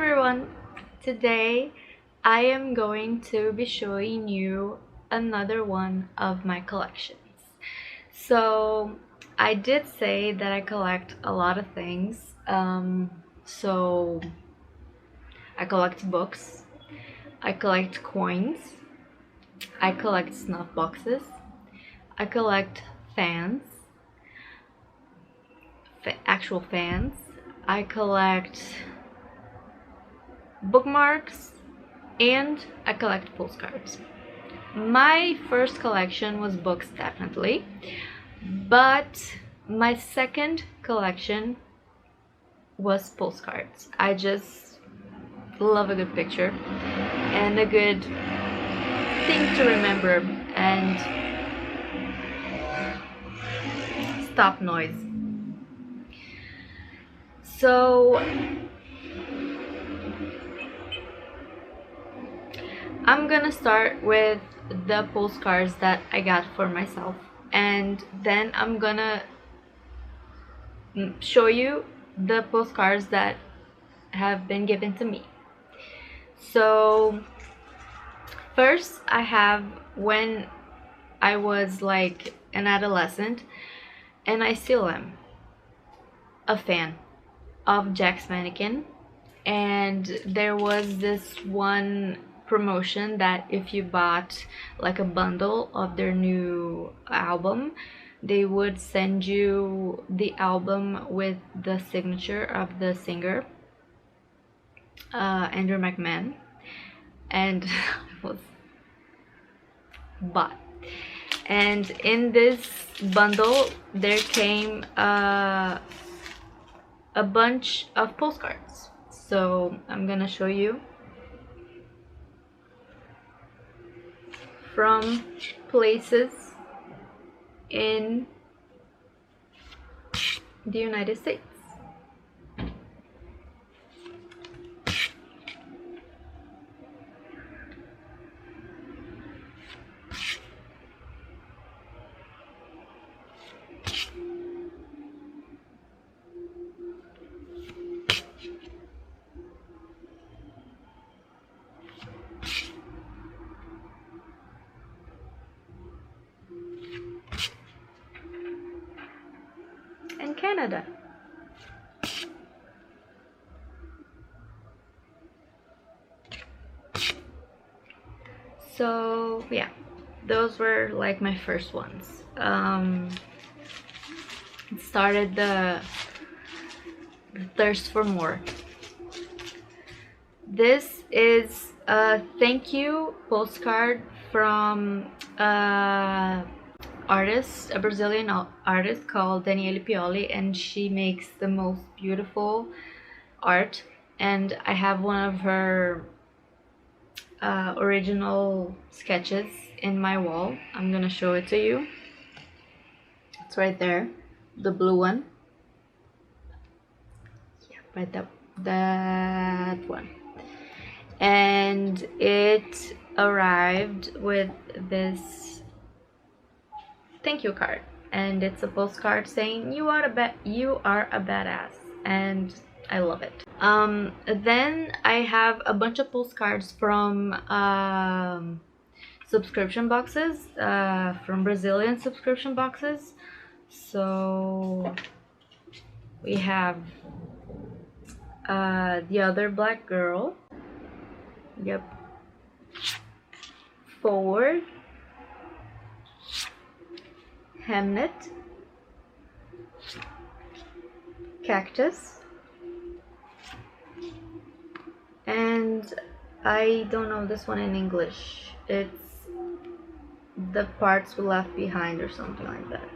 everyone! Today I am going to be showing you another one of my collections. So I did say that I collect a lot of things. So I collect books, I collect coins, I collect snuff boxes, I collect fans, actual fans, I collect bookmarks, and I collect postcards. My first collection was books, definitely, but my second collection was postcards. I just love a good picture and a good thing to remember. And stop noise. So I'm gonna start with the postcards that I got for myself, and then I'm gonna show you the postcards that have been given to me. So first I have when I was like an adolescent, and I still am a fan of Jack's Mannequin, and there was this one promotion that if you bought like a bundle of their new album, they would send you the album with the signature of the singer, Andrew McMahon, and I was bought. And in this bundle there came a bunch of postcards. So I'm gonna show you from places in the United States. And Canada. So yeah, those were like my first ones. It started the thirst for more. This is a thank you postcard from a Brazilian artist called Daniele Pioli, and she makes the most beautiful art. And I have one of her original sketches in my wall. I'm gonna show it to you. It's right there, the blue one. Yeah, right there, that one. And it arrived with this thank you card, and it's a postcard saying you are a badass, and I love it. Then I have a bunch of postcards from subscription boxes, from Brazilian subscription boxes. So we have The Other Black Girl, yep, Forward, Hamnet, Cactus, and I don't know this one in English. It's The Parts We Left Behind or something like that.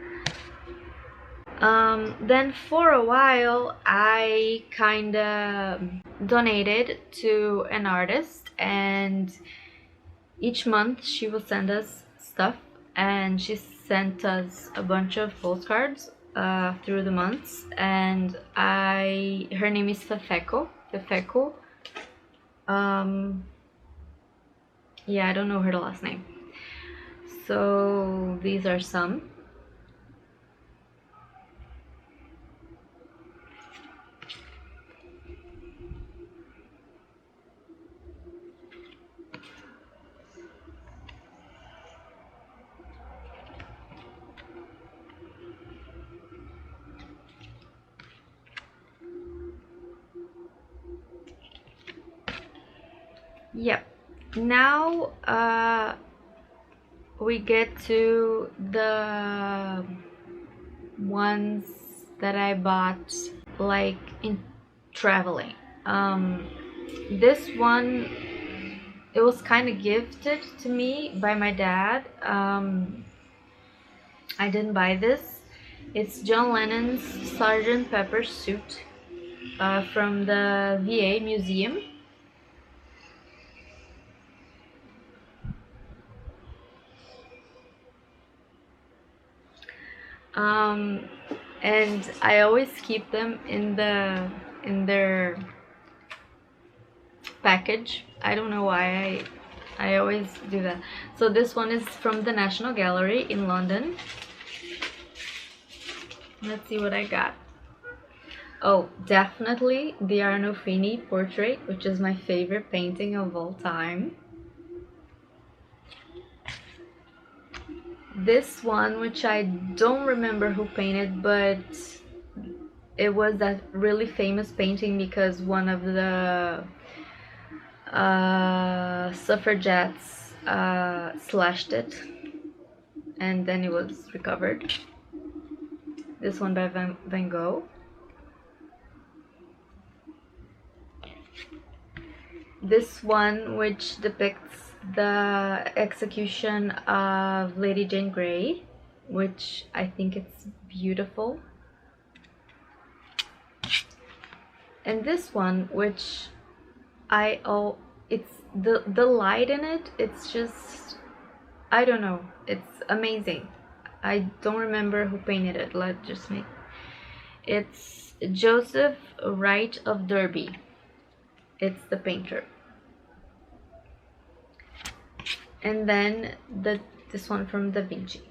Then for a while I kinda donated to an artist, and each month she will send us stuff, and she sent us a bunch of postcards through the months. And her name is Fefeco. Yeah, I don't know her last name. So these are some. Yep. Now we get to the ones that I bought like in traveling. This one, it was kind of gifted to me by my dad. I didn't buy this. It's John Lennon's Sgt. Pepper suit from the VA museum. Um, and I always keep them in their package. I don't know why I always do that. So this one is from the National Gallery in London. Let's see what I got. Oh, definitely the Arnolfini portrait, which is my favorite painting of all time. This one, which I don't remember who painted, but it was that really famous painting because one of the suffragettes slashed it and then it was recovered. This one by Van Gogh. This one, which depicts the execution of Lady Jane Grey, which I think it's beautiful. And this one, which it's the light in it, it's just, I don't know, it's amazing. I don't remember who painted it. Let's just make, it's Joseph Wright of Derby. It's the painter. And then this one from Da Vinci,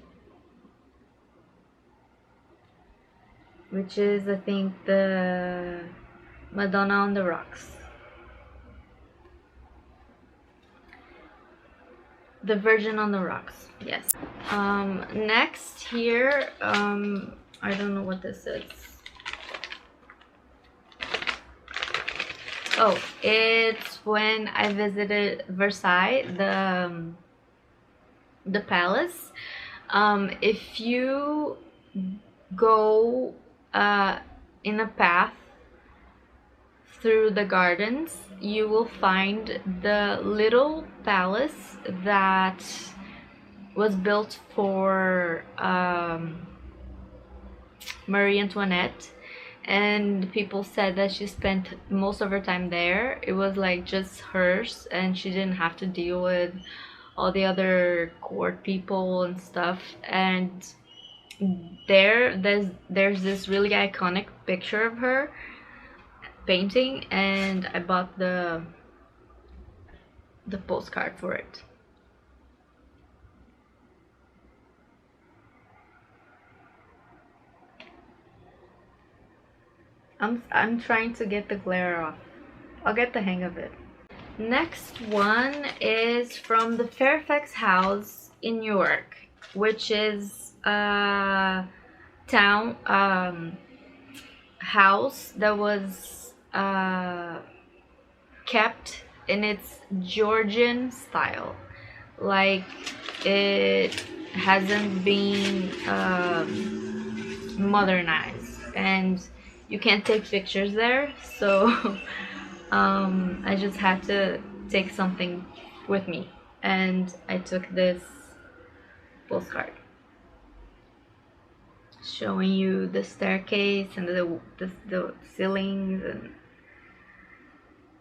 which is, I think, the Madonna on the Rocks. The Virgin on the Rocks, yes. Next here, I don't know what this is. Oh, it's when I visited Versailles, the palace. If you go in a path through the gardens, you will find the little palace that was built for Marie Antoinette, and people said that she spent most of her time there. It was like just hers and she didn't have to deal with all the other court people and stuff. And there's this really iconic picture of her painting, and I bought the postcard for it. I'm trying to get the glare off. I'll get the hang of it. Next one is from the Fairfax House in New York, which is a town house that was kept in its Georgian style. Like, it hasn't been modernized, and you can't take pictures there, so I just had to take something with me, and I took this postcard showing you the staircase and the ceilings, and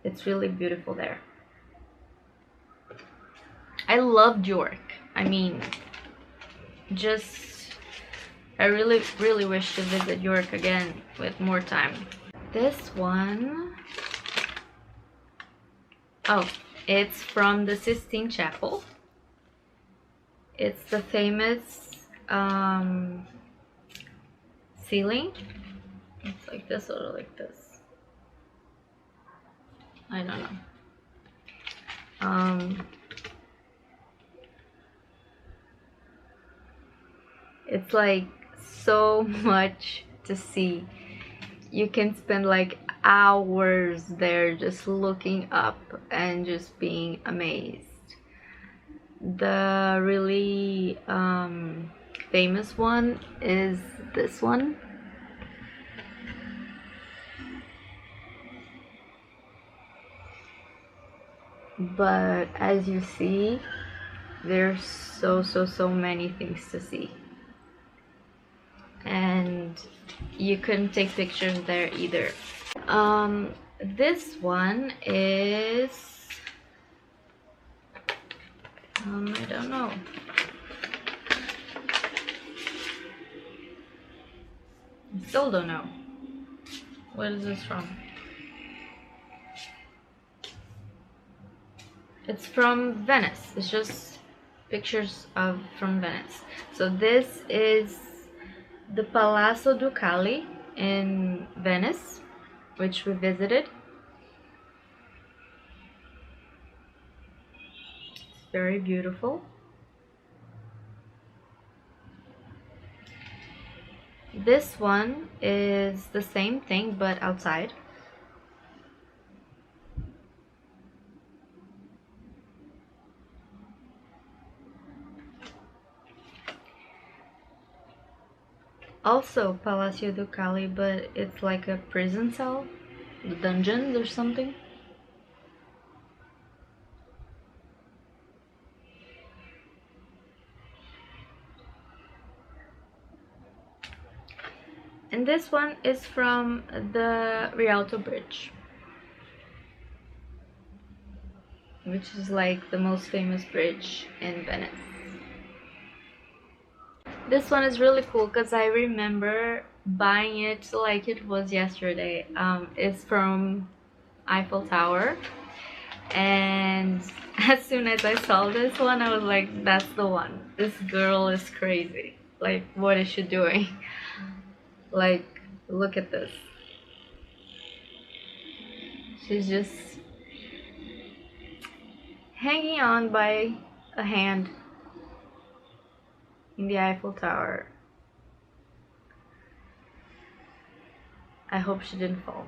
it's really beautiful there. I loved York. I mean, I really wish to visit York again with more time. This one, oh, it's from the Sistine Chapel. It's the famous ceiling. It's like this or like this. I don't know. It's like so much to see. You can spend like hours there just looking up and just being amazed. The really famous one is this one. But as you see, there's so many things to see. And you couldn't take pictures there either. This one is I don't know. I still don't know. What is this from? It's from Venice. It's just pictures from Venice. So this is the Palazzo Ducali in Venice, which we visited. It's very beautiful. This one is the same thing but outside. Also Palacio Ducali, but it's like a prison cell, dungeons or something. And this one is from the Rialto Bridge, which is like the most famous bridge in Venice. This one is really cool because I remember buying it like it was yesterday. It's from Eiffel Tower, and as soon as I saw this one, I was like, that's the one. This girl is crazy. Like, what is she doing? Like, look at this. She's just hanging on by a hand in the Eiffel Tower. I hope she didn't fall.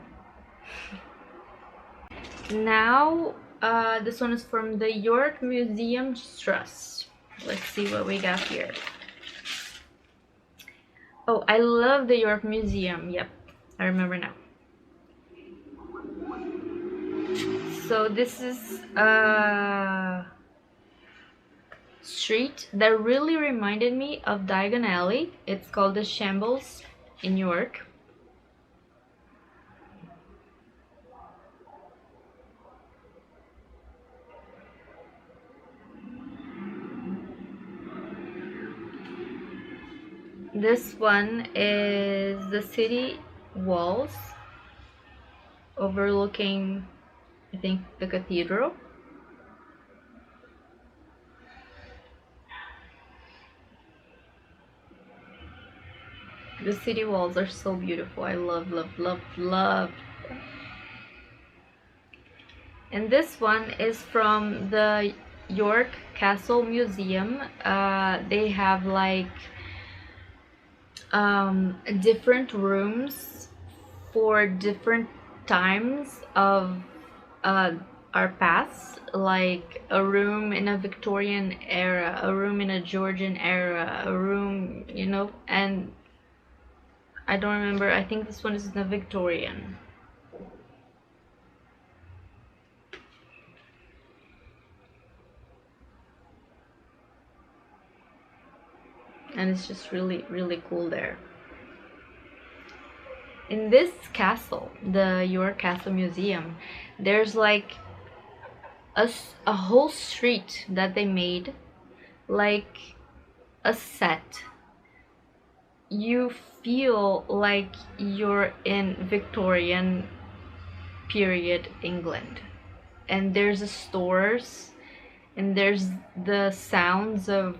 Now, this one is from the York Museum Trust. Let's see what we got here. Oh, I love the York Museum. Yep, I remember now. So this is a street that really reminded me of Diagon Alley. It's called the Shambles in York. This one is the city walls overlooking, I think, the cathedral. The city walls are so beautiful. I love them. And this one is from the York Castle Museum. They have like different rooms for different times of our past, like a room in a Victorian era, a room in a Georgian era, a room, you know, and I don't remember. I think this one is in the Victorian. And it's just really cool there. In this castle, the York Castle Museum, there's like a whole street that they made, like a set. You feel like you're in Victorian period England, and there's the stores, and there's the sounds of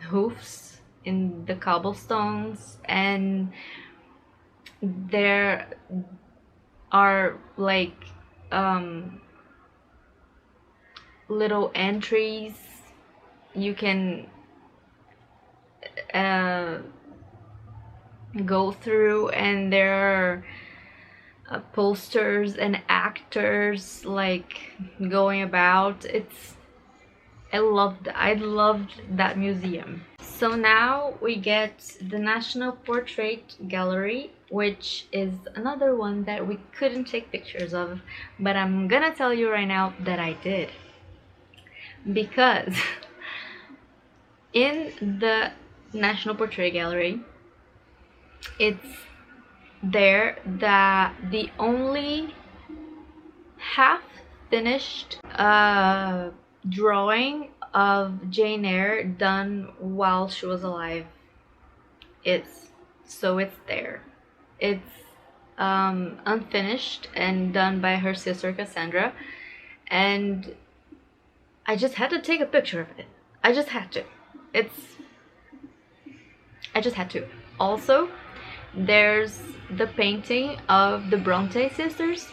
hoofs in the cobblestones, and there are like little entries you can go through, and there posters and actors like going about. I loved that museum. So now we get the National Portrait Gallery, which is another one that we couldn't take pictures of, but I'm gonna tell you right now that I did, because in the National Portrait Gallery, it's there that the only half finished drawing of Jane Eyre done while she was alive. It's there. It's unfinished and done by her sister Cassandra, and I just had to take a picture of it. I just had to. I just had to. Also, there's the painting of the Bronte sisters,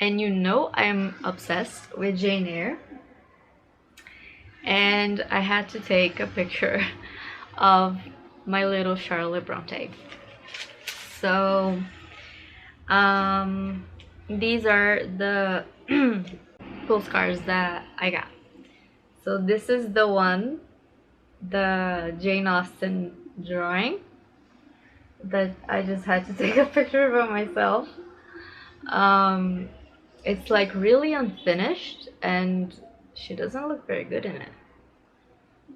and you know I'm obsessed with Jane Eyre, and I had to take a picture of my little Charlotte Bronte. So these are the postcards that I got. So this is the one, the Jane Austen drawing, that I just had to take a picture of myself. It's like really unfinished, and she doesn't look very good in it.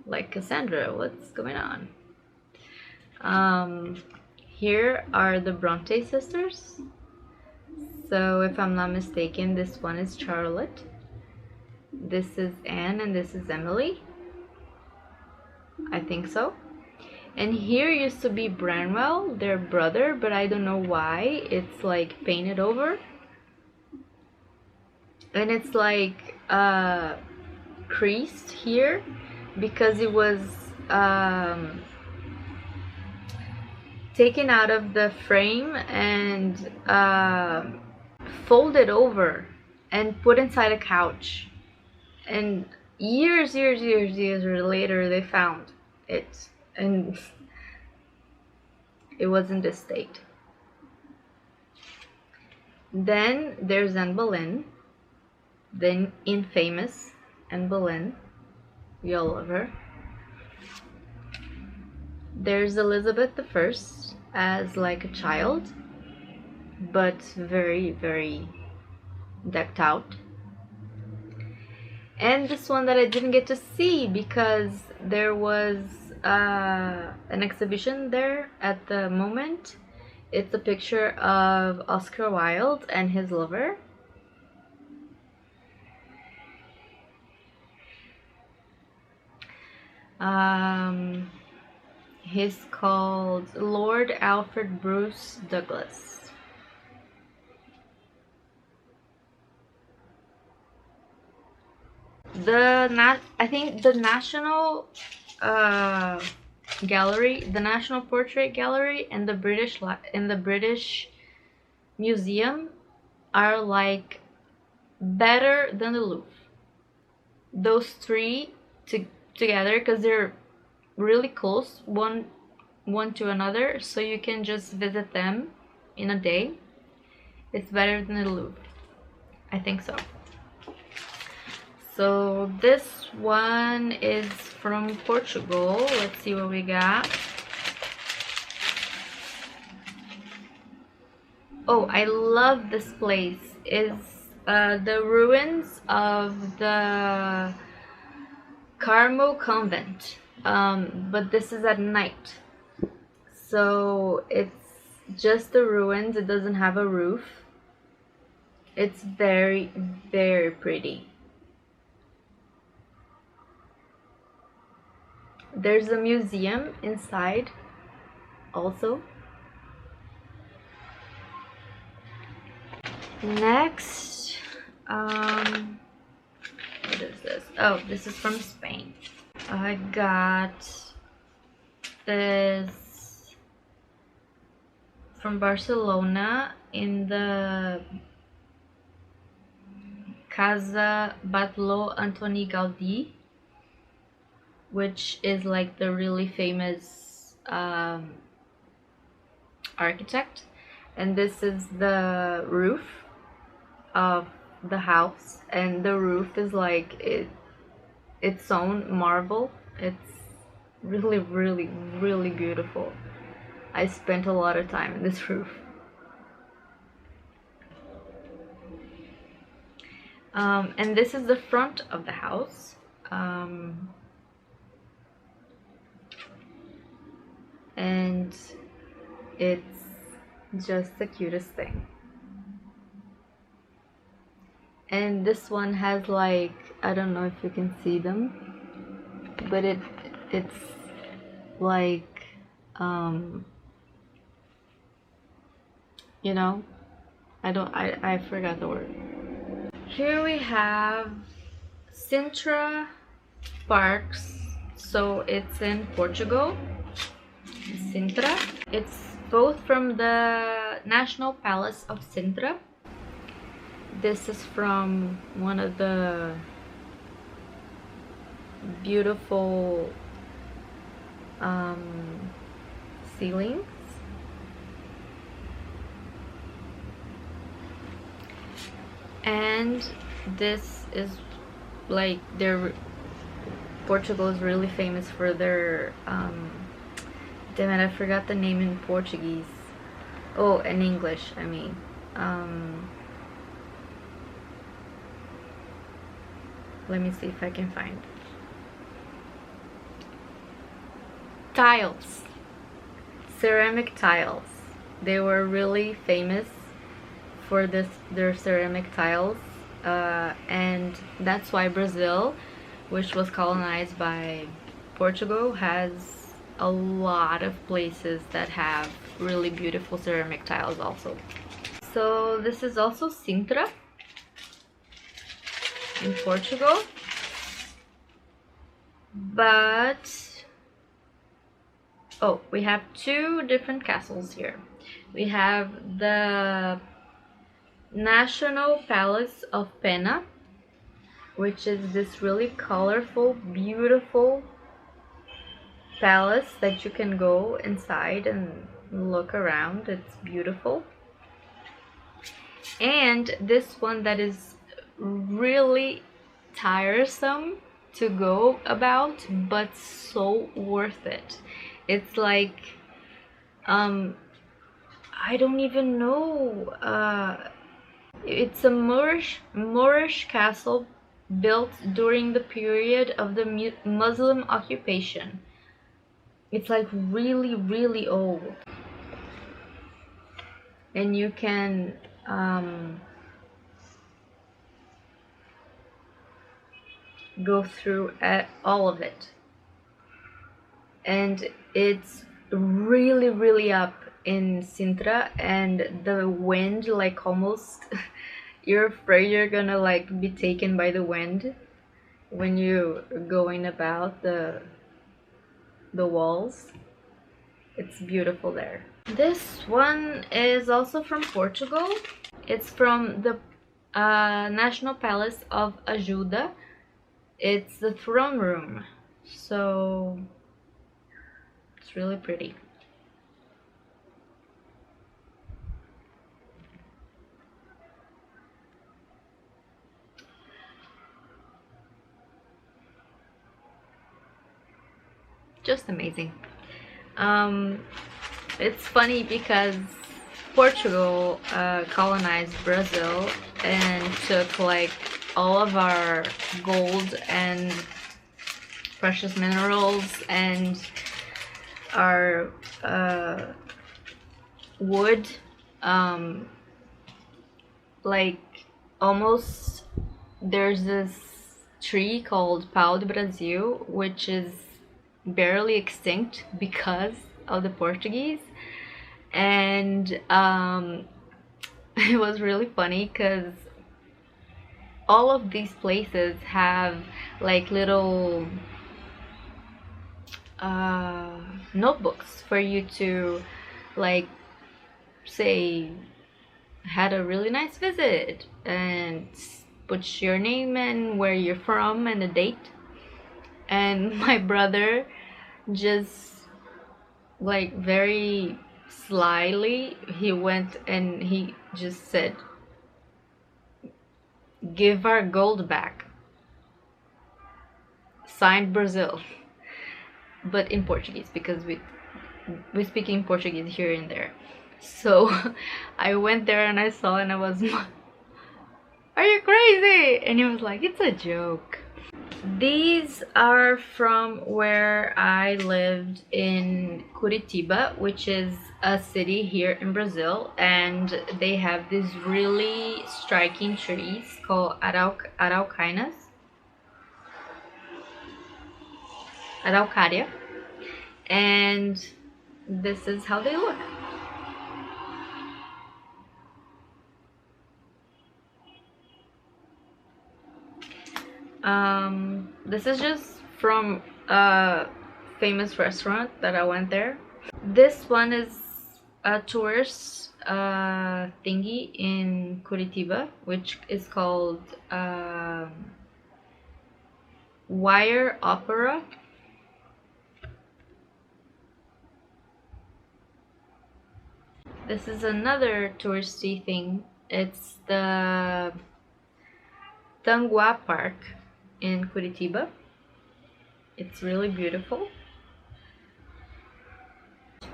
Like, Cassandra, what's going on? Here are the Bronte sisters. So if I'm not mistaken, this one is Charlotte, this is Anne, and this is Emily. I think so. And here used to be Branwell, their brother, but I don't know why it's like painted over. And it's like creased here because it was taken out of the frame and folded over and put inside a couch. And years later they found it, and it was in this state. Then there's Anne Boleyn, the infamous Anne Boleyn. We all love her. There's Elizabeth I as like a child, but very, very decked out. And this one that I didn't get to see because there was an exhibition there at the moment. It's a picture of Oscar Wilde and his lover. He's called Lord Alfred Bruce Douglas. I think the National Gallery, the National Portrait Gallery, and the British Museum are like better than the Louvre. Those three together, because they're really close one to another, so you can just visit them in a day. It's better than the Louvre. I think so. So this one is from Portugal. Let's see what we got. Oh, I love this place. It's the ruins of the Carmel Convent, but this is at night. So it's just the ruins. It doesn't have a roof. It's very, very pretty. There's a museum inside also. Next, what is this? Oh, this is from Spain. I got this from Barcelona in the Casa Batlló Antoni Gaudí, which is like the really famous architect. And this is the roof of the house, and the roof is like its own marble. It's really, really, really beautiful. I spent a lot of time in this roof. And this is the front of the house. And it's just the cutest thing. And this one has like, I don't know if you can see them, but it's like, you know, I forgot the word. Here we have Sintra Parks. So it's in Portugal. Sintra. It's both from the National Palace of Sintra. This is from one of the beautiful ceilings. And this is like Portugal is really famous for their damn it, I forgot the name in Portuguese. Oh, in English, I mean. Let me see if I can find. Tiles. Ceramic tiles. They were really famous for their ceramic tiles. And that's why Brazil, which was colonized by Portugal, has a lot of places that have really beautiful ceramic tiles also. So this is also Sintra in Portugal, but oh, we have two different castles here. We have the National Palace of Pena, which is this really colorful, beautiful palace that you can go inside and look around. It's beautiful. And this one that is really tiresome to go about, but so worth it. It's like I don't even know, it's a Moorish castle built during the period of the Muslim occupation. It's like really, really old. And you can go through all of it. And it's really, really up in Sintra, and the wind, like, almost you're afraid you're gonna like be taken by the wind when you're going about the walls. It's beautiful there. This one is also from Portugal. It's from the National Palace of Ajuda. It's the throne room, so it's really pretty. Just amazing. It's funny because Portugal colonized Brazil and took like all of our gold and precious minerals and our wood, like almost, there's this tree called Pau de Brasil, which is barely extinct because of the Portuguese. And it was really funny because all of these places have like little notebooks for you to like say had a really nice visit and put your name and where you're from and the date. And my brother just like very slyly he went and he just said, "Give our gold back. Signed, Brazil." But in Portuguese, because we speak in Portuguese here and there. So I went there and I saw and I was "Are you crazy?" And he was like, "It's a joke." These are from where I lived in Curitiba, which is a city here in Brazil, and they have these really striking trees called araucaria, and this is how they look. This is just from a famous restaurant that I went there. This one is a tourist thingy in Curitiba, which is called Wire Opera. This is another touristy thing. It's the Tanguá Park in Curitiba. It's really beautiful.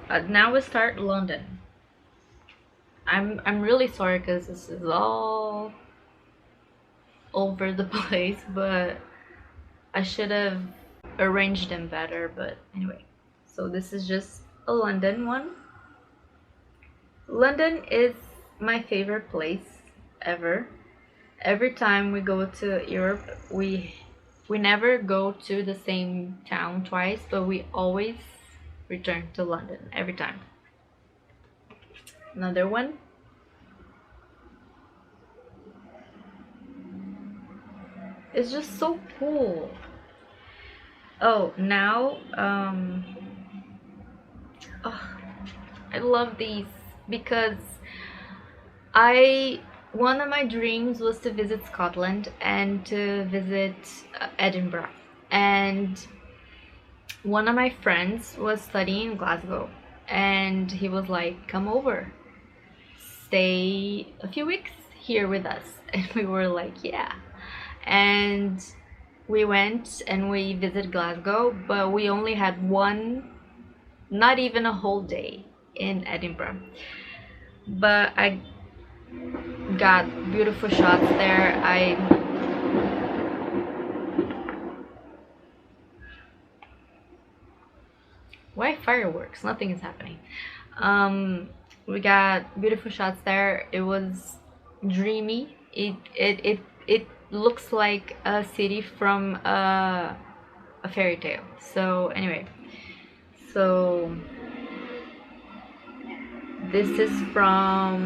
Now we start London. I'm really sorry because this is all over the place, but I should have arranged them better. But anyway, so this is just a London one. London is my favorite place ever. Every time we go to Europe, we never go to the same town twice, but we always return to London every time. Another one. It's just so cool. Oh, now oh, I love these because one of my dreams was to visit Scotland and to visit Edinburgh, and one of my friends was studying in Glasgow, and he was like, "Come over, stay a few weeks here with us." And we were like, "Yeah." And we went and we visited Glasgow, but we only had one, not even a whole day in Edinburgh. But I got beautiful shots there. Why fireworks? Nothing is happening. We got beautiful shots there. It was dreamy. It looks like a city from a fairy tale. So anyway, so this is from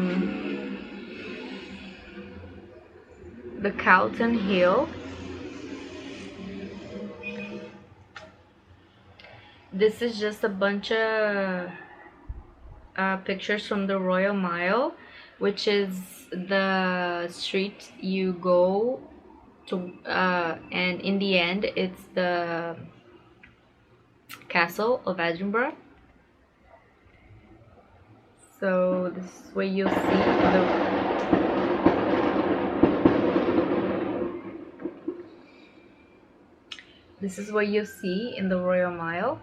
the Calton Hill. This is just a bunch of pictures from the Royal Mile, which is the street you go to, and in the end it's the Castle of Edinburgh. So this is where you'll see in the Royal Mile,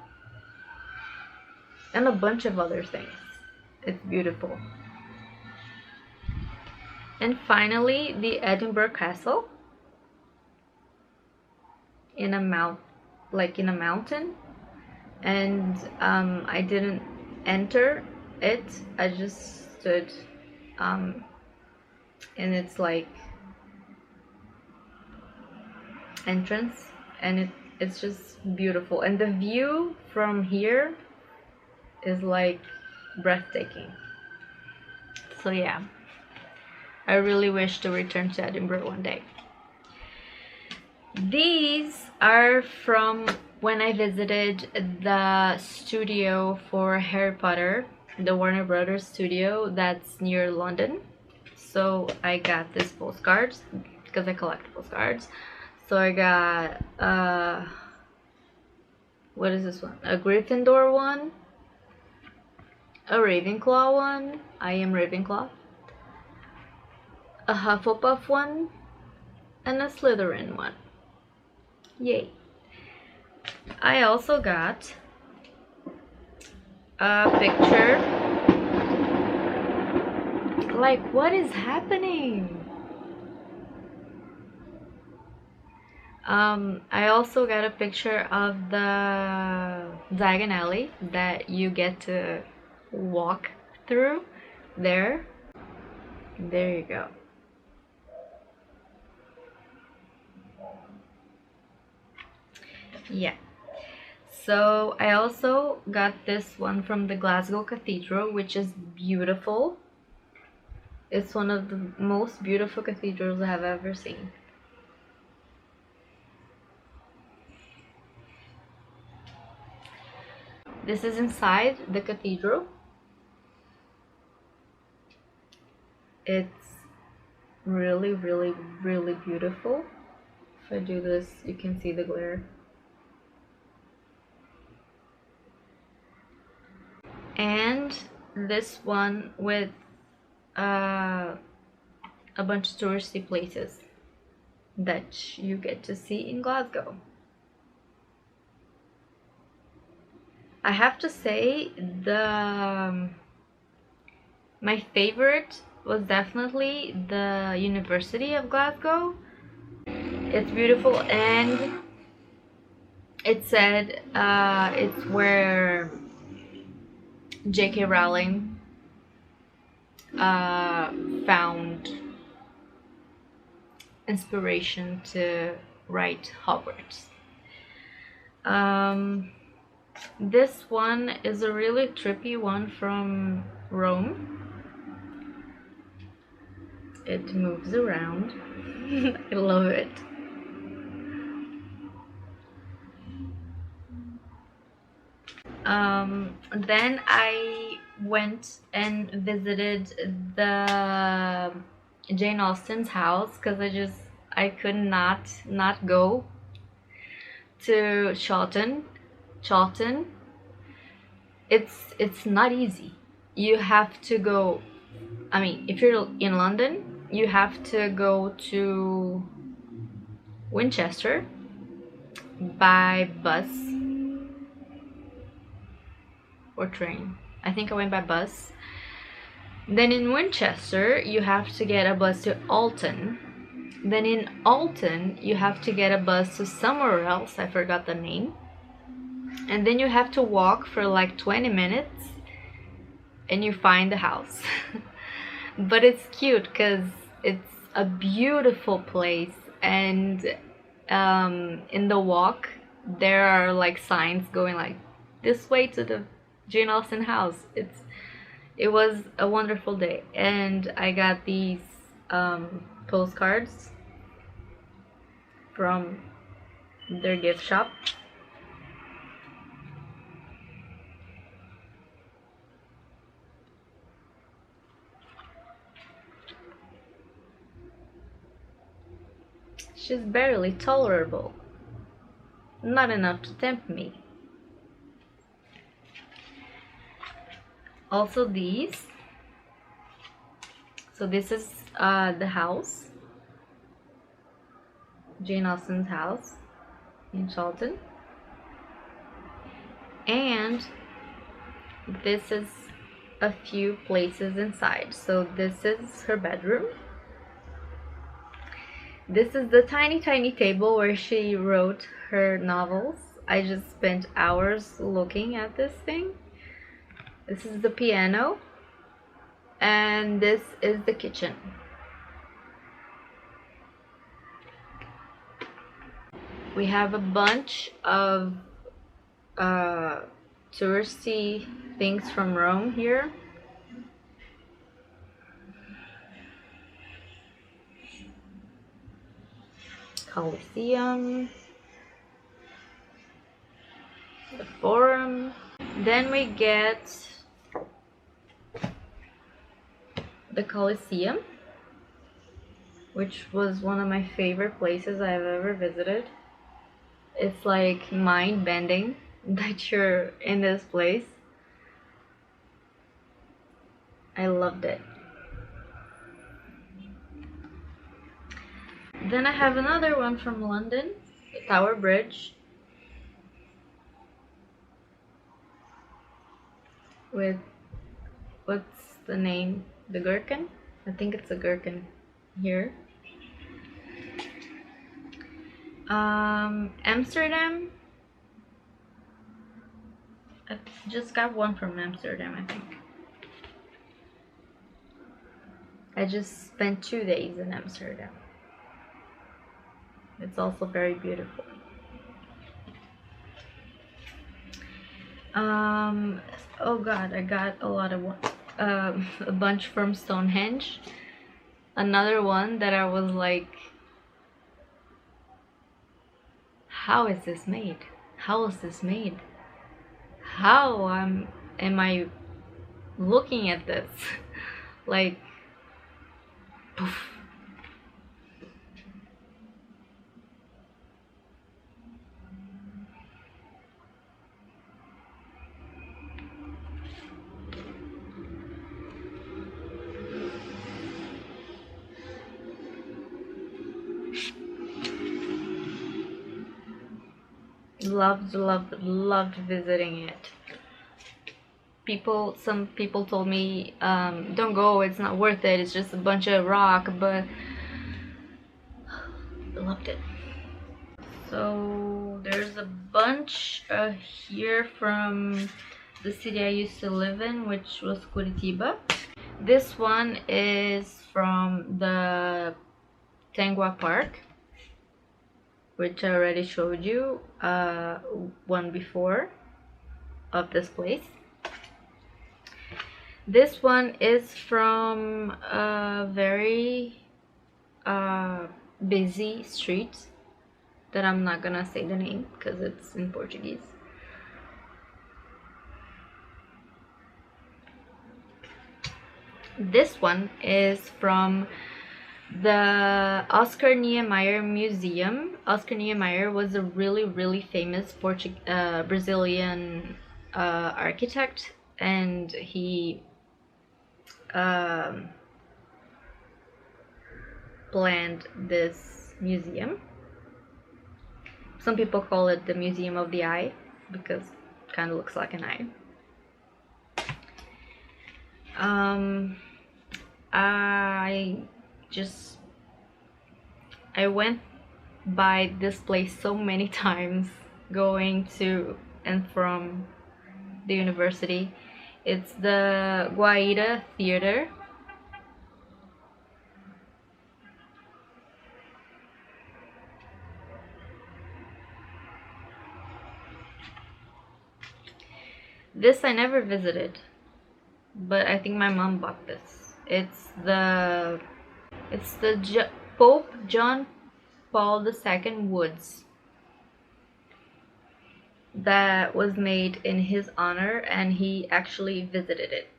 and a bunch of other things. It's beautiful. And finally, the Edinburgh Castle in a mountain, and I didn't enter it. I just stood in its like entrance, and it's just beautiful, and the view from here is like breathtaking. So yeah, I really wish to return to Edinburgh one day. These are from when I visited the studio for Harry Potter, the Warner Brothers studio that's near London. So I got these postcards because I collect postcards. So I got what is this one? A Gryffindor one, a Ravenclaw one. I am Ravenclaw. A Hufflepuff one. And a Slytherin one. Yay. I also got a picture. Like, what is happening? I also got a picture of the Diagon Alley that you get to walk through there. There you go. Yeah. So I also got this one from the Glasgow Cathedral, which is beautiful. It's one of the most beautiful cathedrals I have ever seen. This is inside the cathedral. It's really, really, really beautiful. If I do this, you can see the glare. And this one with a bunch of touristy places that you get to see in Glasgow. I have to say my favorite was definitely the University of Glasgow. It's beautiful, and it said it's where J.K. Rowling found inspiration to write Hogwarts. This one is a really trippy one from Rome. It moves around. I love it. Then I went and visited the Jane Austen's house because I could not go to Chawton. It's not easy. You have to go, I mean, if you're in London, you have to go to Winchester by bus or train. I think I went by bus. Then in Winchester, you have to get a bus to Alton. Then in Alton, you have to get a bus to somewhere else. I forgot the name. And then you have to walk for like 20 minutes and you find the house. But it's cute because it's a beautiful place, and in the walk there are like signs going like this way to the Jane Austen house. It was a wonderful day, and I got these postcards from their gift shop. She's barely tolerable. Not enough to tempt me. Also these. So this is the house. Jane Austen's house in Charlton. And this is a few places inside. So this is her bedroom. This is the tiny table where she wrote her novels. I just spent hours looking at this thing. This is the piano, and this is the kitchen. We have a bunch of touristy things from Rome here. Colosseum, the Forum. Then we get the Colosseum, which was one of my favorite places I've ever visited. It's like mind-bending that you're in this place. I loved it. Then I have another one from London, the Tower Bridge, with, what's the name? The gherkin? I think it's a gherkin here. Amsterdam. I just got one from Amsterdam, I think. I just spent 2 days in Amsterdam. It's also very beautiful. Oh god, I got a lot of a bunch from Stonehenge. Another one that I was like, how is this made? How is this made? How am I looking at this? Like, poof. Loved visiting it. Some people told me, don't go, it's not worth it, it's just a bunch of rock, but I loved it. So there's a bunch here from the city I used to live in, which was Curitiba. This one is from the Tengua Park, which I already showed you one before of this place. This one is from a very busy street that I'm not gonna say the name because it's in Portuguese. This one is from the Oscar Niemeyer Museum. Oscar Niemeyer was a really famous Brazilian architect, and he planned this museum. Some people call it the Museum of the Eye because it kind of looks like an eye. I went by this place so many times going to and from the university. It's the Guaíra Theater. This I never visited, but I think my mom bought this. It's the Pope John Paul II woods that was made in his honor, and he actually visited it.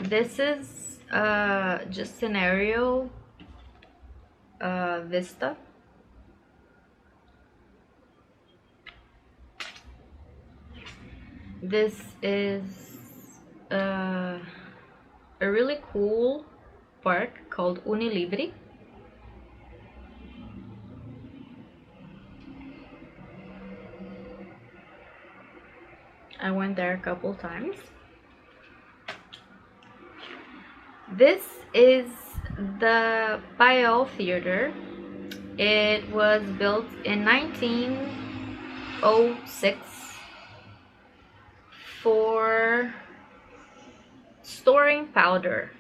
This is just an aerial vista. This is a really cool park called Unilivre. I went there a couple times. This is the Paiol Theater. It was built in 1906 for storing powder,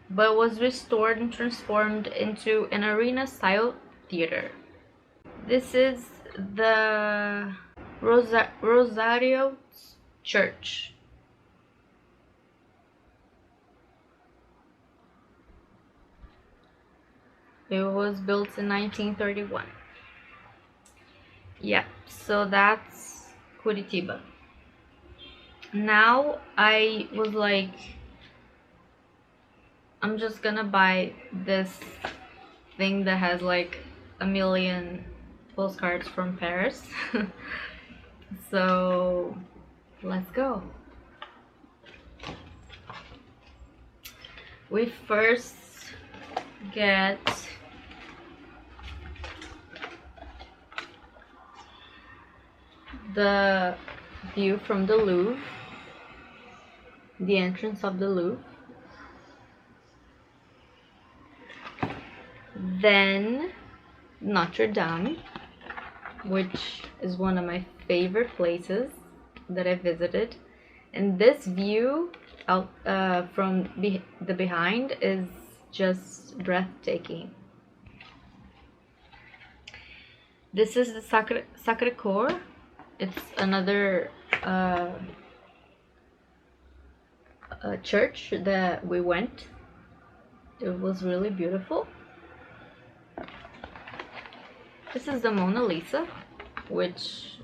but was restored and transformed into an arena-style theater. This is the Rosario Church. It was built in 1931. Yeah, so that's Curitiba. Now I was like, I'm just gonna buy this thing that has like 1,000,000+ postcards from Paris. So let's go. We first get the view from the Louvre, the entrance of the Louvre. Then Notre Dame, which is one of my favorite places that I visited. And this view out from the behind is just breathtaking. This is the Sacré-Cœur. It's another church that we went. It was really beautiful. This is the Mona Lisa, which,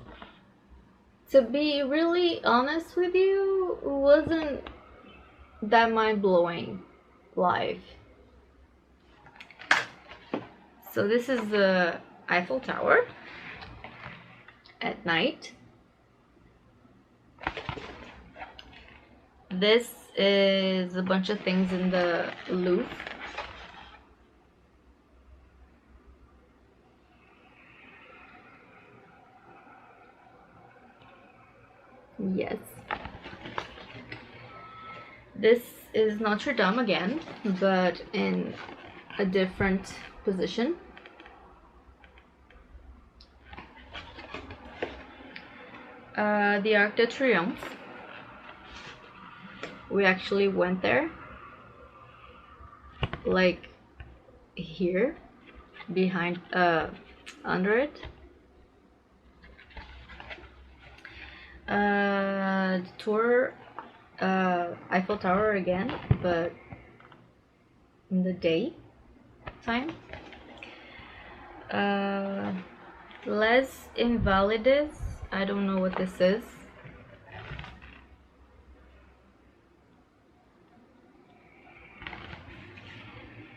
to be really honest with you, wasn't that mind-blowing live. So this is the Eiffel Tower at night. This is a bunch of things in the Louvre. Yes. This is Notre Dame again, but in a different position. The Arc de Triomphe. We actually went there, like here, behind, under it. Tour Eiffel Tower again, but in the day time. Les Invalides, I don't know what this is.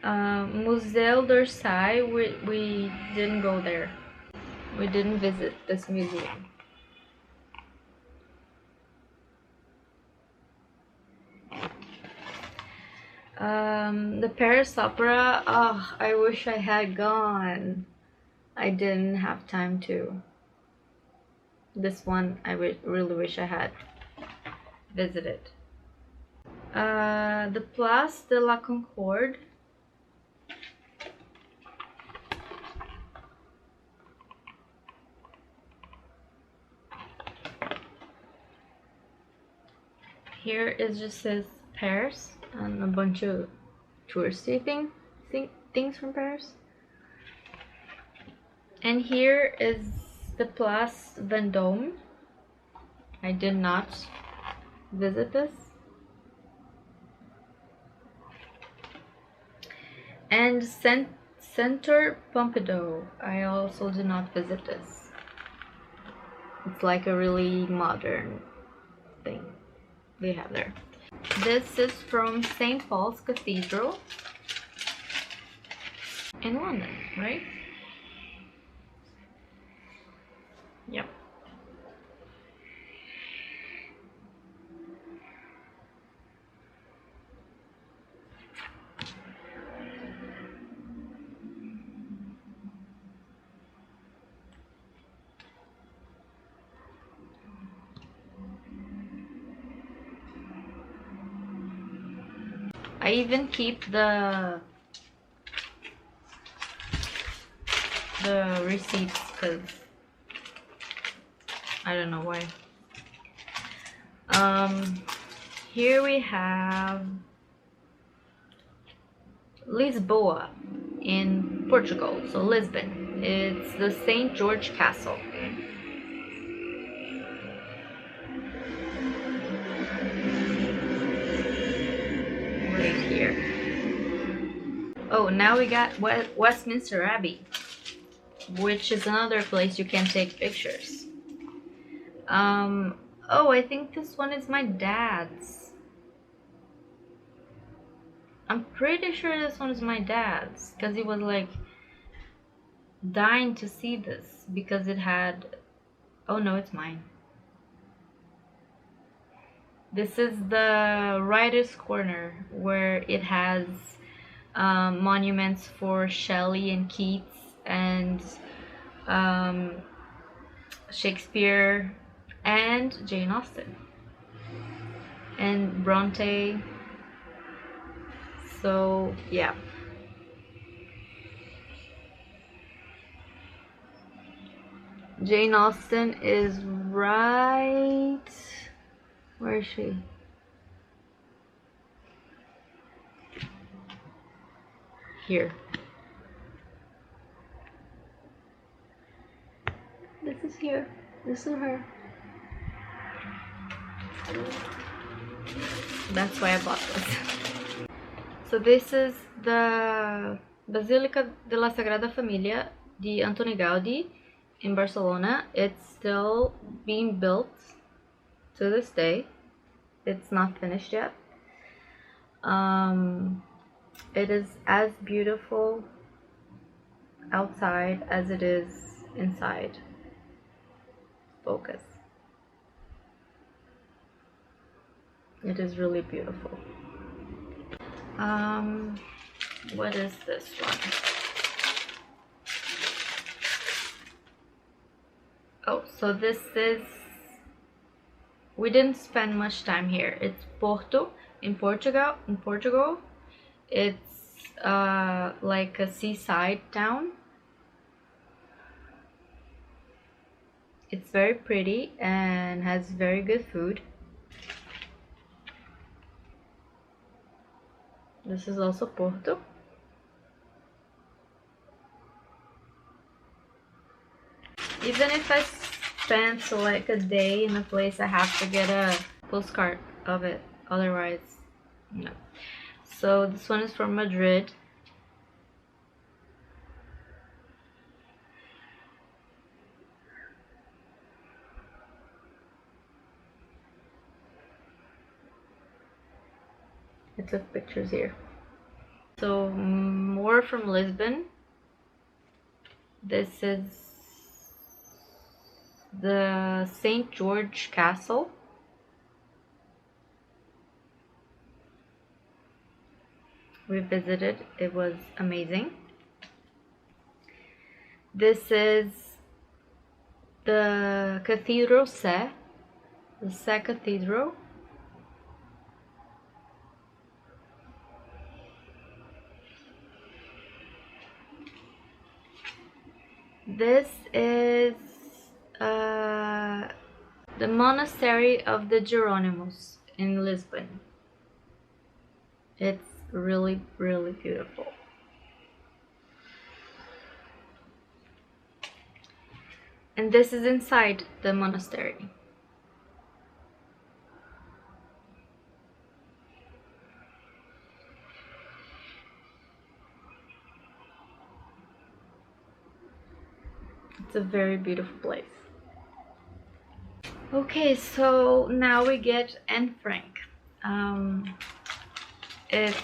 Musée d'Orsay, we didn't go there. We didn't visit this museum. The Paris Opera, oh, I wish I had gone. I didn't have time to. This one I really wish I had visited. The Place de la Concorde. Here it just says Paris and a bunch of touristy things from Paris. And here is the Place Vendôme. I did not visit this. And Centre Pompidou. I also did not visit this. It's like a really modern thing they have there. This is from St. Paul's Cathedral in London, right? Yep. I even keep the receipts because I don't know why. Here we have Lisboa in Portugal, so Lisbon. It's the St. George Castle. Right here. Oh, now we got Westminster Abbey, which is another place you can take pictures. Oh, I think this one is my dad's. I'm pretty sure this one is my dad's because he was like dying to see this because it had, oh no, it's mine. This is the writer's corner where it has monuments for Shelley and Keats and Shakespeare and Jane Austen and Bronte. So yeah. Jane Austen is right. Where is she? Here. This is here. This is her. That's why I bought this. So this is the Basílica de la Sagrada Família de Antoni Gaudí in Barcelona. It's still being built to this day. It's not finished yet. It is as beautiful outside as it is inside. Focus. It is really beautiful. What is this one? Oh, so this is, we didn't spend much time here. It's Porto in Portugal. It's like a seaside town. It's very pretty and has very good food. This is also Porto. Even if I spent like a day in a place, I have to get a postcard of it. Otherwise, no. So this one is from Madrid. I took pictures here. So more from Lisbon. This is the St. George Castle. We visited. It was amazing. This is the Cathedral Sé, the Sé Cathedral. This is the monastery of the Geronimus in Lisbon. It's really, really beautiful. And this is inside the monastery. It's a very beautiful place. Okay, so now we get Anne Frank. It's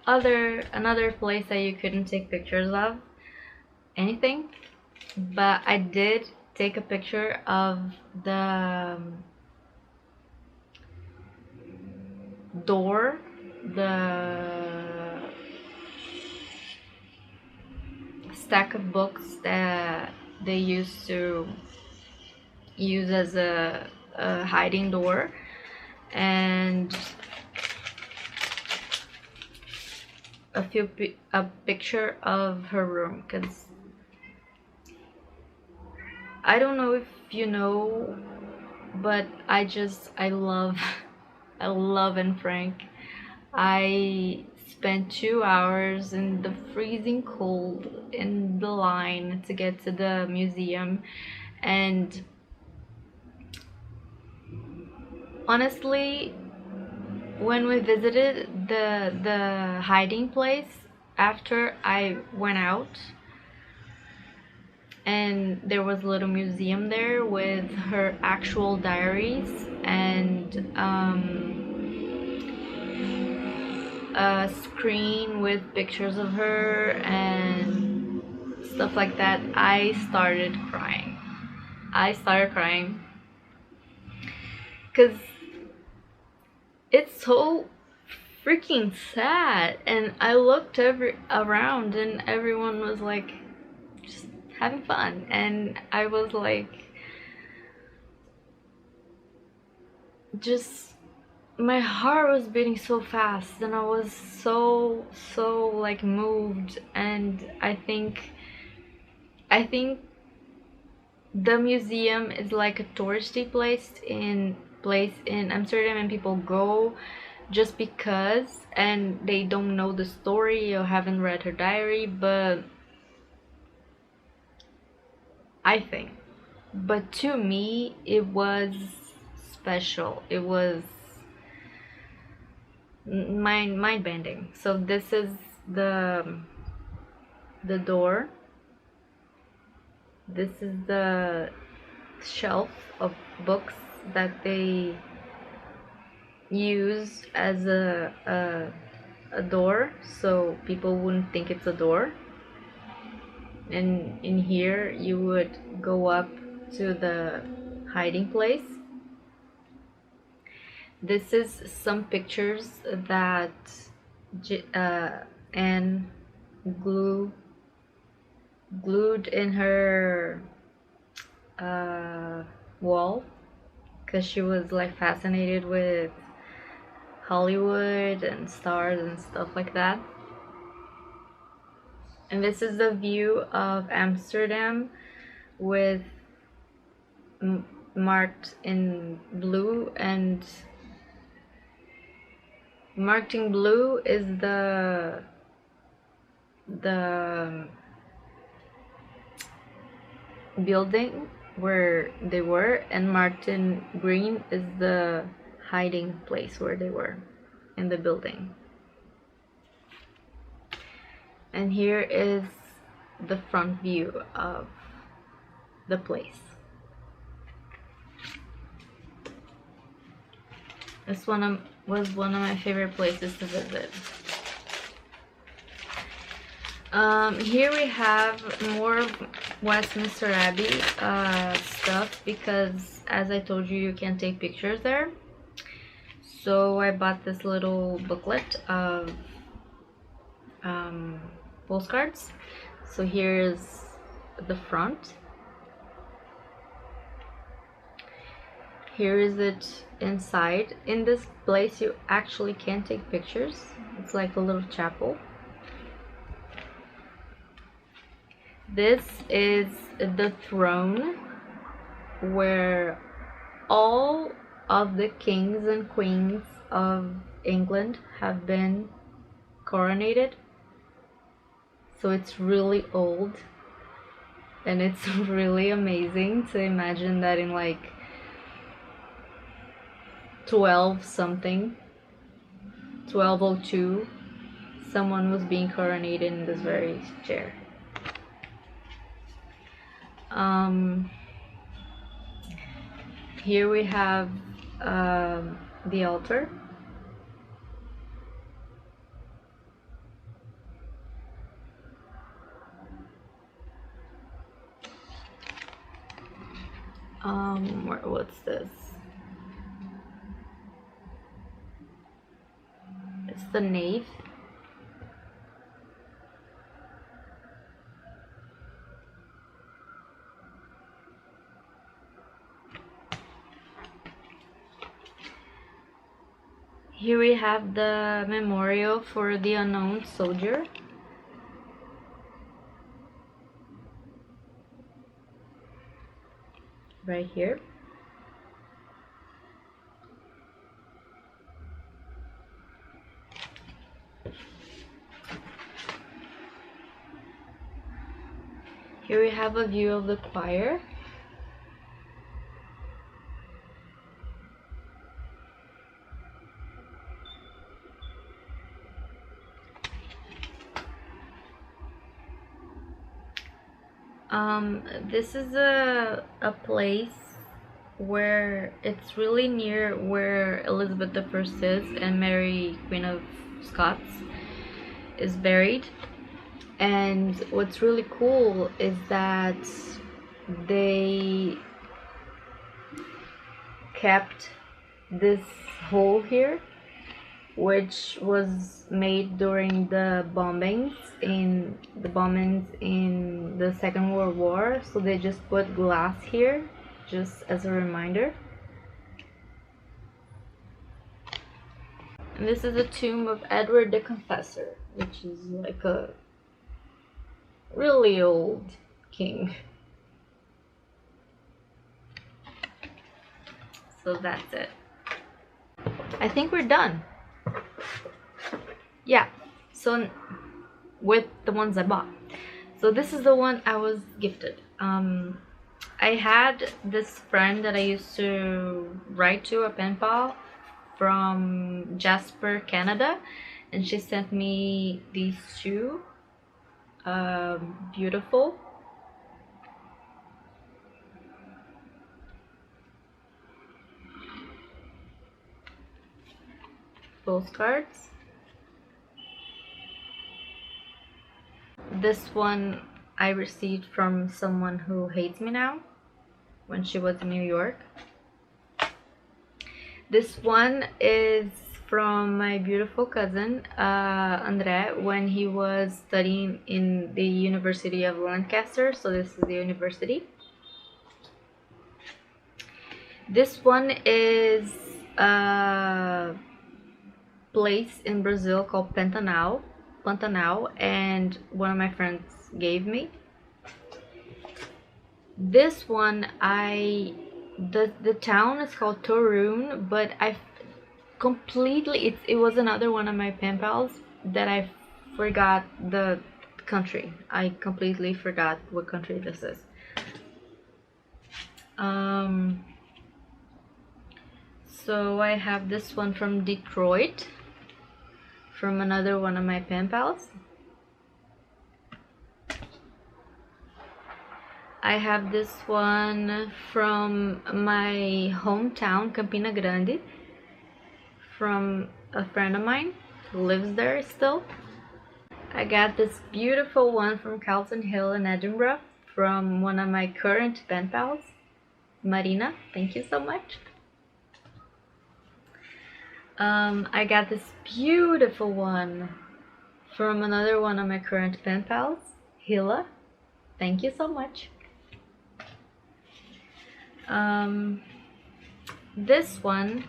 another place that you couldn't take pictures of anything, but I did take a picture of the door, the stack of books that they used to use as a hiding door, and a picture of her room, because I don't know if you know, but I love Anne Frank. I spent 2 hours in the freezing cold in the line to get to the museum, and honestly, when we visited the hiding place, after I went out, and there was a little museum there with her actual diaries and a screen with pictures of her and stuff like that, I started crying. Because it's so freaking sad. And I looked around and everyone was like just having fun, and I was like, just my heart was beating so fast, and I was so like moved. And I think the museum is like a touristy place in Amsterdam, and people go just because, and they don't know the story or haven't read her diary. But to me it was special. It was mind bending. So this is the door. This is the shelf of books that they use as a door, so people wouldn't think it's a door. And in here you would go up to the hiding place. This is some pictures that Anne glued in her wall, because she was like fascinated with Hollywood and stars and stuff like that. And this is the view of Amsterdam with marked in blue, and marked in blue is the building where they were, and marked in green is the hiding place where they were in the building. And here is the front view of the place. This was one of my favorite places to visit. Here we have more Westminster Abbey stuff, because as I told you, you can take pictures there. So I bought this little booklet of postcards. So here's the front. Here is it inside. In this place you actually can take pictures. It's like a little chapel. This is the throne where all of the kings and queens of England have been coronated. So it's really old, and it's really amazing to imagine that in like 1202, someone was being coronated in this very chair. Here we have the altar. What's this? It's the nave. Here we have the memorial for the unknown soldier. Right here. Here we have a view of the choir. This is a place where it's really near where Elizabeth I is, and Mary, Queen of Scots, is buried. And what's really cool is that they kept this hole here, which was made during the bombings in the Second World War. So they just put glass here just as a reminder. And this is the tomb of Edward the Confessor, which is like a really old king. So that's it. I think we're done. Yeah, so with the ones I bought. So this is the one I was gifted. I had this friend that I used to write to, a pen pal from Jasper, Canada, and she sent me these two beautiful postcards. This one I received from someone who hates me now, when she was in New York. This one is from my beautiful cousin Andre, when he was studying in the University of Lancaster. So this is the university. This one is a place in Brazil called Pantanal, and one of my friends gave me. This one, the town is called Torun, but I completely, it was another one of my pen pals that I forgot the country. I completely forgot what country this is. So I have this one from Detroit, from another one of my pen pals. I have this one from my hometown, Campina Grande, from a friend of mine who lives there still. I got this beautiful one from Calton Hill in Edinburgh from one of my current pen pals, Marina. Thank you so much. I got this beautiful one from another one of my current pen pals, Hila. Thank you so much. This one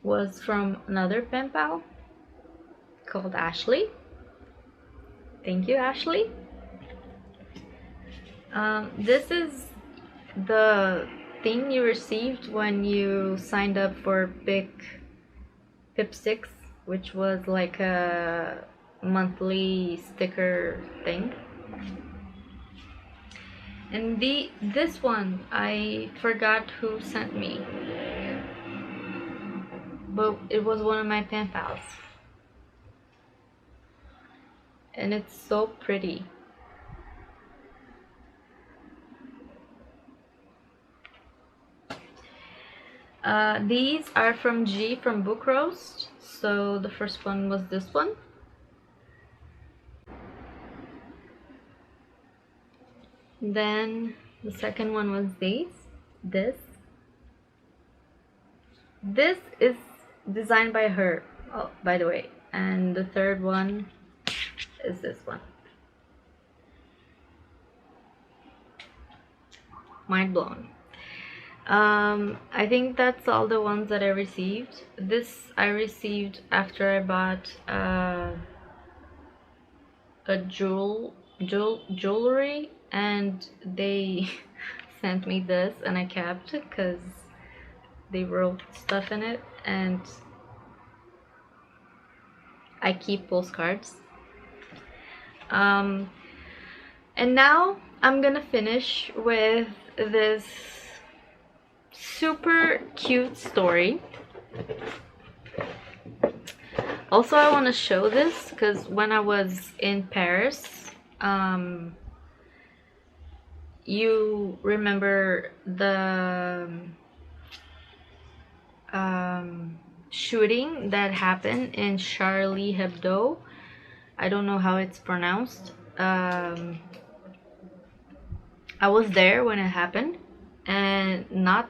was from another pen pal called Ashley. Thank you, Ashley. This is the thing you received when you signed up for PIP6, which was like a monthly sticker thing. And this one I forgot who sent me, but it was one of my pen pals, and it's so pretty. These are from G from Book Roast. So the first one was this one. Then the second one was this is designed by her, oh, by the way. And the third one is this one. Mind blown. I think that's all the ones that I received. This I received after I bought a jewelry, and they sent me this, and I kept it because they wrote stuff in it, and I keep postcards. And now I'm gonna finish with this super cute story. Also, I want to show this because when I was in Paris, you remember the shooting that happened in Charlie Hebdo. I don't know how it's pronounced. I was there when it happened, and not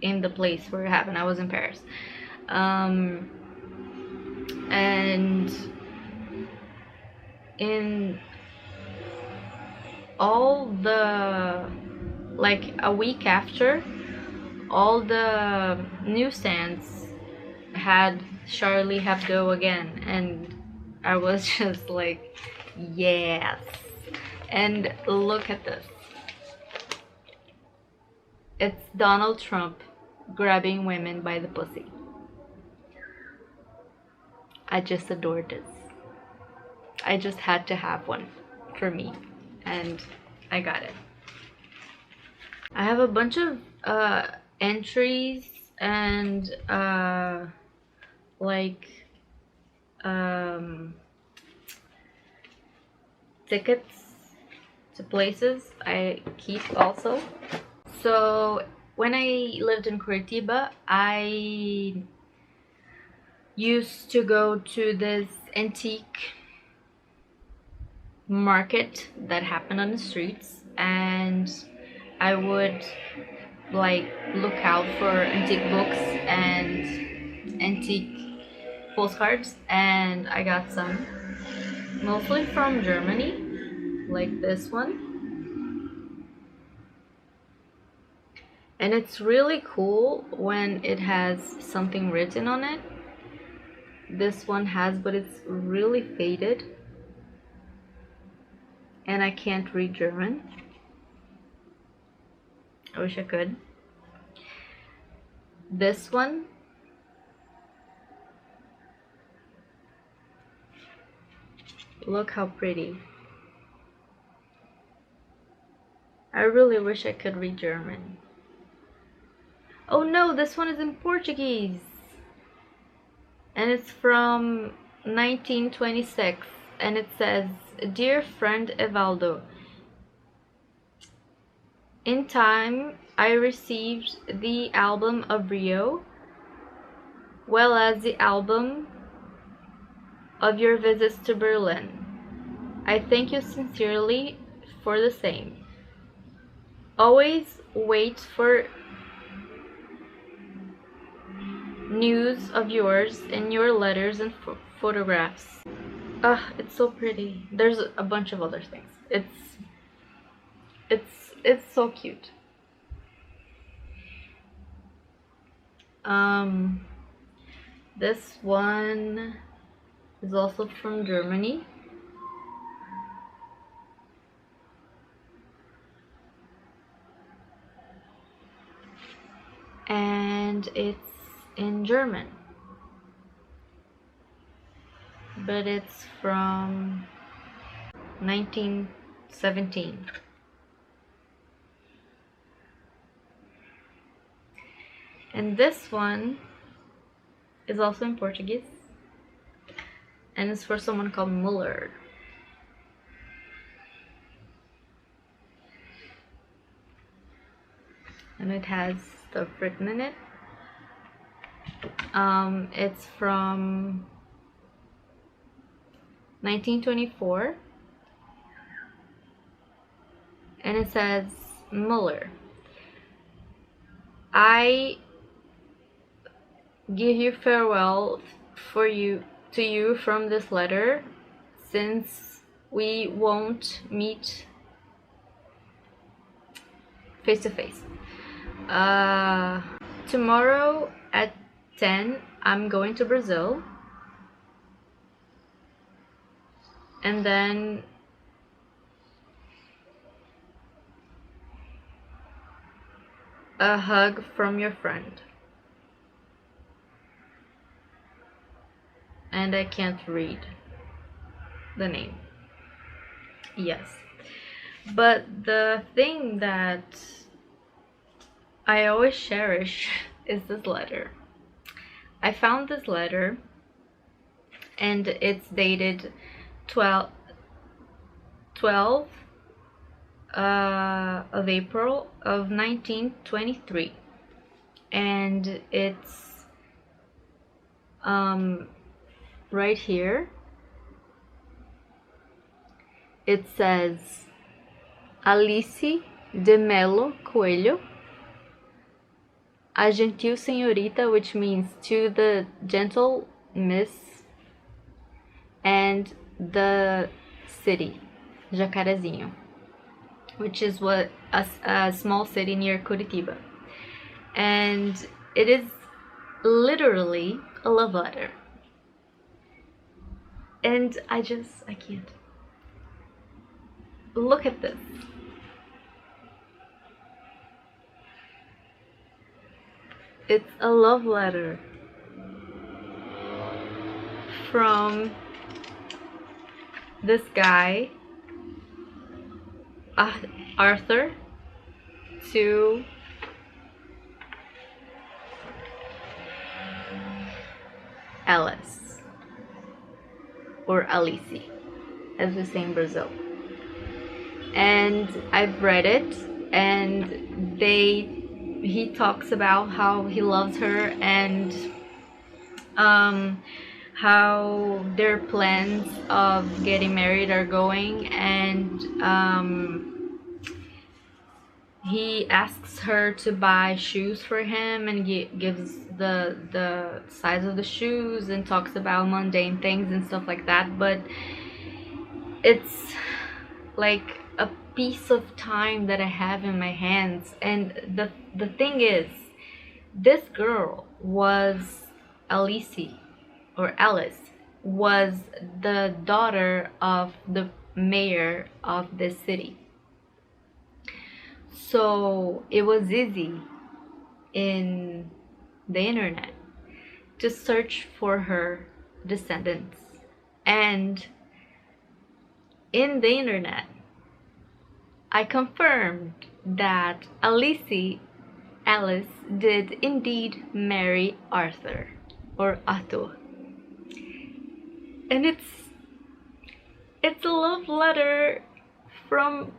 in the place where it happened. I was in Paris. And in all the, like a week after, all the newsstands had Charlie Hebdo again, and I was just like, yes. And look at this. It's Donald Trump grabbing women by the pussy. I just adored this. I just had to have one for me, and I got it. I have a bunch of entries and like tickets to places I keep also. So when I lived in Curitiba, I used to go to this antique market that happened on the streets, and I would like look out for antique books and antique postcards, and I got some mostly from Germany, like this one. And it's really cool when it has something written on it. This one has, but it's really faded, and I can't read German. I wish I could. This one, look how pretty. I really wish I could read German. Oh no, this one is in Portuguese, and it's from 1926, and it says, "Dear friend Evaldo, in time I received the album of Rio, well as the album of your visits to Berlin. I thank you sincerely for the same. Always wait for news of yours in your letters and photographs." It's so pretty. There's a bunch of other things. It's so cute. This one is also from Germany. And it's in German, but it's from 1917. And this one is also in Portuguese, and it's for someone called Muller. And it has stuff written in it. It's from 1924, and it says, "Muller, I give you farewell to you from this letter, since we won't meet face to face. Tomorrow at 10 I'm going to Brazil, and then a hug from your friend." And I can't read the name. Yes. But the thing that I always cherish is this letter. I found this letter, and it's dated 12 of April of 1923, and it's right here it says Alice de Melo Coelho, a gentil senhorita, which means to the gentle miss, and the city, Jacarezinho, which is what a small city near Curitiba. And it is literally a love letter. And I can't. Look at this. It's a love letter from this guy, Arthur, to Alice, or Alice, as we say in Brazil. And I've read it, and he talks about how he loves her, and how their plans of getting married are going, and he asks her to buy shoes for him, and gives the size of the shoes, and talks about mundane things and stuff like that. But it's like a piece of time that I have in my hands. And the thing is, this girl was Alice, was the daughter of the mayor of this city. So it was easy in the internet to search for her descendants. And in the internet, I confirmed that Alice did indeed marry Arthur, or Arthur. And it's a love letter from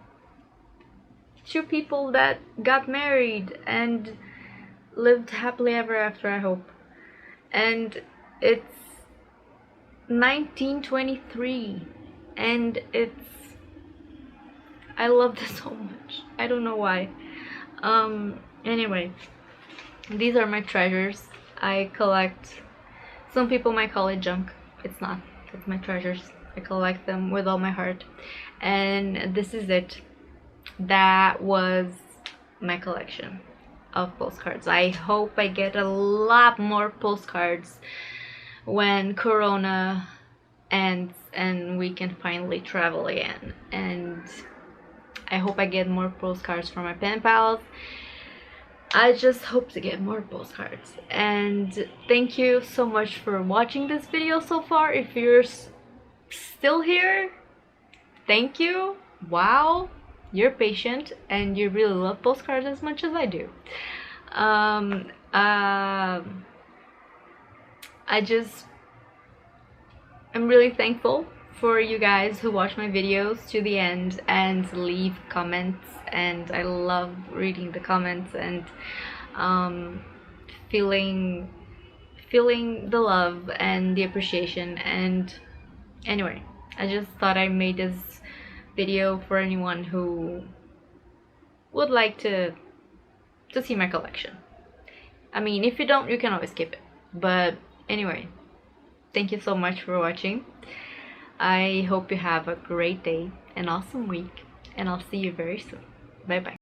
two people that got married and lived happily ever after, I hope. And it's 1923, and I love this so much. I don't know why. Anyway, these are my treasures. I collect. Some people might call it junk. It's not. It's my treasures. I collect them with all my heart. And this is it. That was my collection of postcards. I hope I get a lot more postcards when Corona ends and we can finally travel again. And I hope I get more postcards from my pen pals. I just hope to get more postcards. And thank you so much for watching this video so far. If you're still here, thank you. Wow, you're patient and you really love postcards as much as I do. I'm really thankful for you guys who watch my videos to the end and leave comments, and I love reading the comments and feeling the love and the appreciation. And anyway, I just thought I made this video for anyone who would like to see my collection. I mean, if you don't, you can always skip it. But anyway, thank you so much for watching. I hope you have a great day, an awesome week, and I'll see you very soon. Bye bye.